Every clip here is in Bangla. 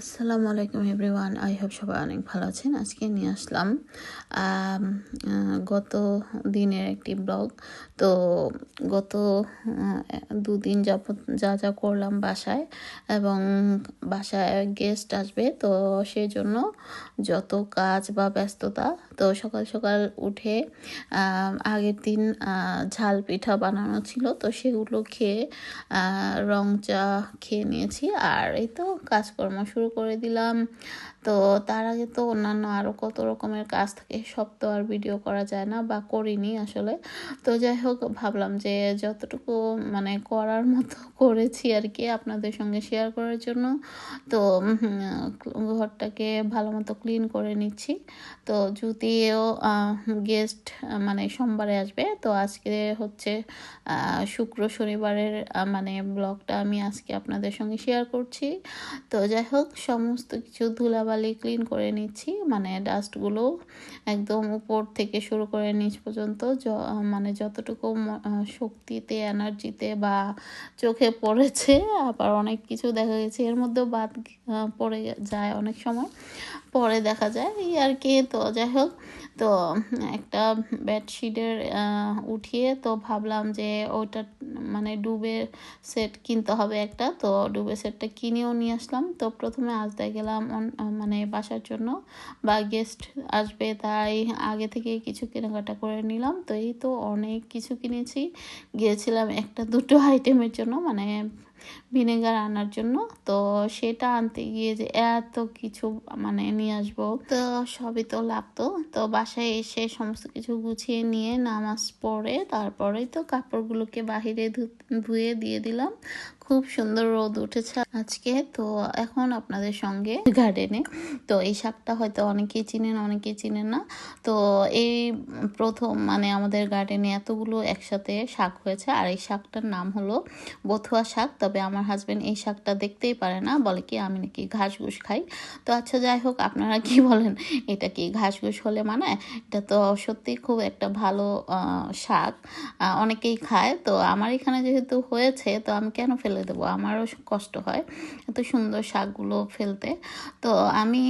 আসসালামু আলাইকুম এভরিওয়ান, আই হোপ সবাই অনেক ভালো আছেন। আজকে নিয়ে আসলাম গত দিনের একটি ব্লগ। তো গত 2 দিন যাবত যা যা করলাম বাসায়, এবং বাসায় গেস্ট আসবে, তো সেই জন্য যত কাজ বা ব্যস্ততা। তো সকাল সকাল উঠে আগের দিন ঝাল পিঠা বানানো ছিল, তো সেগুলো খেয়ে রং চা খেয়ে নিয়েছি। আর এই তো কাজকর্ম শুরু করে দিলাম। তো তার আগে তো অন্যান্য আরও কত রকমের কাজ থাকে, সব তো আর ভিডিও করা যায় না বা করিনি আসলে। তো যাই হোক, ভাবলাম যে যতটুকু মানে করার মতো করেছি আর কি, আপনাদের সঙ্গে শেয়ার করার জন্য। তো ঘরটাকে ভালো মতো ক্লিন করে নিচ্ছি। তো যদিও গেস্ট মানে সোমবারে আসবে, তো আজকে হচ্ছে শুক্র শনিবারের মানে ব্লগটা আমি আজকে আপনাদের সঙ্গে শেয়ার করছি। তো যাই হোক, সমস্ত কিছু ধুলাবালি ক্লিন করে নিচ্ছি, মানে ডাস্টগুলো একদম উপর থেকে শুরু করে নিচ পর্যন্ত, মানে যতটুকু শক্তিতে, এনার্জিতে বা চোখে পড়েছে। আবার অনেক কিছু দেখা গেছে এর মধ্যেও বাদ পড়ে যায়, অনেক সময় পরে দেখা যায় এই আর কি। তো যাই হোক, তো একটা বেডশিটের উঠিয়ে তো ভাবলাম যে ওইটা মানে ডুবে সেট কিনতে হবে একটা। তো ডুবে সেটটা কিনেও নিয়ে আসলাম। তো প্রথমে আজদায় গেলাম মানে বাসার জন্য, বা গেস্ট আসবে তাই আগে থেকে কিছু কেনাকাটা করে নিলাম। তো এই তো অনেক কিছু কিনেছি। গিয়েছিলাম একটা দুটো আইটেমের জন্য, মানে ভিনেগার আনার জন্য। তো সেটা আনতে গিয়ে যে এত কিছু মানে নিয়ে আসবো, তো সবই তো লাগতো। তো বাসায় এসে সমস্ত কিছু গুছিয়ে নিয়ে নামাজ পড়ে তারপরেই তো কাপড়গুলোকে বাহিরে ধুয়ে দিয়ে দিলাম। খুব সুন্দর রোদ উঠেছে আজকে। তো এখন আপনাদের সঙ্গে গার্ডেনে, তো এই শাকটা হয়তো অনেকেই চিনেন, অনেকেই চিনেন না। তো এই প্রথম মানে আমাদের গার্ডেনে এতগুলো একসাথে শাক হয়েছে, আর এই শাকটার নাম হলো বথুয়া শাক। তবে আমার হাজবেন্ড এই শাকটা দেখতেই পারে না, বলে কি আমি নাকি ঘাস ঘুষ খাই। তো আচ্ছা, যাই হোক, আপনারা কি বলেন, এটা কি ঘাস ঘুষ হলে মানায়? এটা তো সত্যি খুব একটা ভালো শাক, অনেকেই খায়। তো আমার এখানে যেহেতু হয়েছে, তো আমি কেন ফেলে দেবো, আমারও কষ্ট হয় এত সুন্দর শাকগুলো ফেলতে। তো আমি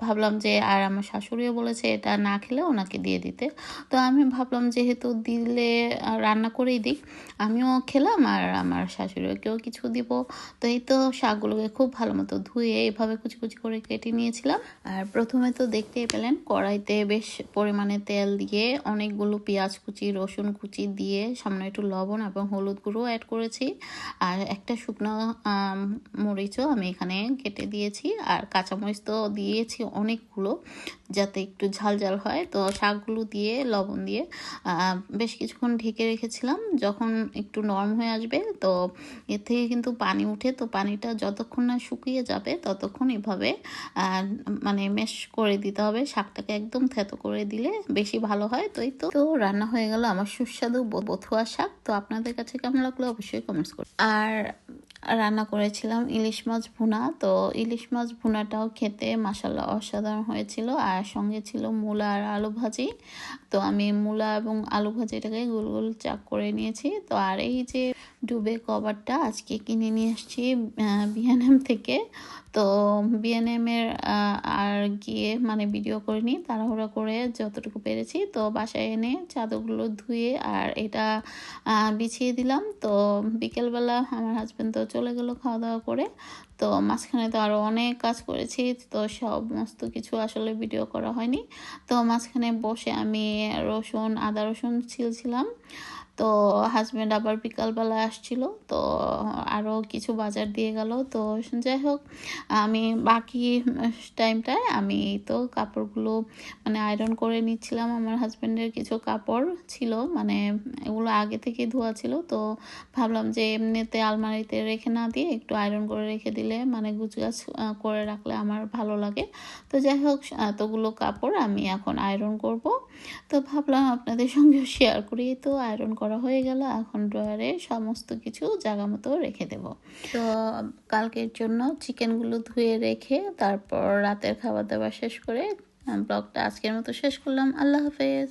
ভাবলাম যে, আর আমার শাশুড়িও বলেছে এটা না খেলে ওনাকে দিয়ে দিতে। তো আমি ভাবলাম যেহেতু দিলে রান্না করেই দিই, আমিও খেলাম আর আমার শাশুড়িকেও কিছু দিব। তো এই তো শাকগুলোকে খুব ভালো মতো ধুয়ে এভাবে কুচি কুচি করে কেটে নিয়েছিলাম। আর প্রথমে তো দেখতেই পেলেন কড়াইতে বেশ পরিমাণে তেল দিয়ে অনেকগুলো পেঁয়াজ কুচি, রসুন কুচি দিয়ে সামান্য একটু লবণ এবং হলুদ গুঁড়ো অ্যাড করেছি। আর একটা শুকনো মরিচও আমি এখানে কেটে দিয়েছি, আর কাঁচামরিচ তো দিয়েছি অনেকগুলো, যাতে একটু ঝাল ঝাল হয়। তো শাকগুলো দিয়ে লবণ দিয়ে বেশ কিছুক্ষণ ঢেকে রেখেছিলাম। যখন একটু নরম হয়ে আসবে, তো এর থেকে কিন্তু পানি উঠে, তো পানিটা যতক্ষণ না শুকিয়ে যাবে ততক্ষণ এভাবে মানে মেশ করে দিতে হবে। শাকটাকে একদম থেতো করে দিলে বেশি ভালো হয়। তো এই তো রান্না হয়ে গেল আমার সুস্বাদু বথুয়া শাক। তো আপনাদের কাছে কেমন লাগলো অবশ্যই কমেন্টস করুন। আর রান্না করেছিলাম ইলিশ মাছ ভুনা। তো ইলিশ মাছ ভুনাটাও খেতে মাশাআল্লাহ অসাধারণ হয়েছিল। আর সঙ্গে ছিল মূলা আর আলু ভাজি। তো আমি মূলা এবং আলু ভাজিটাকে গোল গোল চাক করে নিয়েছি। তো আর এই যে ডুবে কভারটা আজকে কিনে নিয়ে আসছি বিএনএম থেকে। তো বিএনএমের আর গিয়ে মানে ভিডিও করিনি, তাড়াহুড়া করে যতটুকু পেরেছি তো বাসায় এনে চাদরগুলো ধুয়ে আর এটা বিছিয়ে দিলাম। তো বিকেলবেলা আমার হাজব্যান্ড তো চলে গেল খাওয়া দাওয়া করে। তো মাঝখানে তো আরও অনেক কাজ করেছি, তো সমস্ত কিছু আসলে ভিডিও করা হয়নি। তো মাঝখানে বসে আমি আদা রসুন ছিলছিলাম। তো হাজব্যান্ড আবার বিকালবেলা আসছিল, তো আরও কিছু বাজার দিয়ে গেল। তো যাই হোক, আমি বাকি টাইমটায় আমি তো কাপড়গুলো মানে আয়রন করে নিচ্ছিলাম। আমার হাজব্যান্ডের কিছু কাপড় ছিল, মানে এগুলো আগে থেকে ধোয়া ছিল। তো ভাবলাম যে এমনিতে আলমারিতে রেখে না দিয়ে একটু আয়রন করে রেখে দিলে মানে গুছগাছ করে রাখলে আমার ভালো লাগে। তো যাই হোক, এতগুলো কাপড় আমি এখন আয়রন করব। তো ভাবলাম আপনাদের সঙ্গে শেয়ার করি। তো আয়রন করা হয়ে গেল, এখন ড্রয়ারে সমস্ত কিছু জায়গা মতো রেখে দেব। তো কালকের জন্য চিকেনগুলো ধুয়ে রেখে তারপর রাতের খাবার দাবার শেষ করে ব্লগটা আজকের মতো শেষ করলাম। আল্লাহ হাফেজ।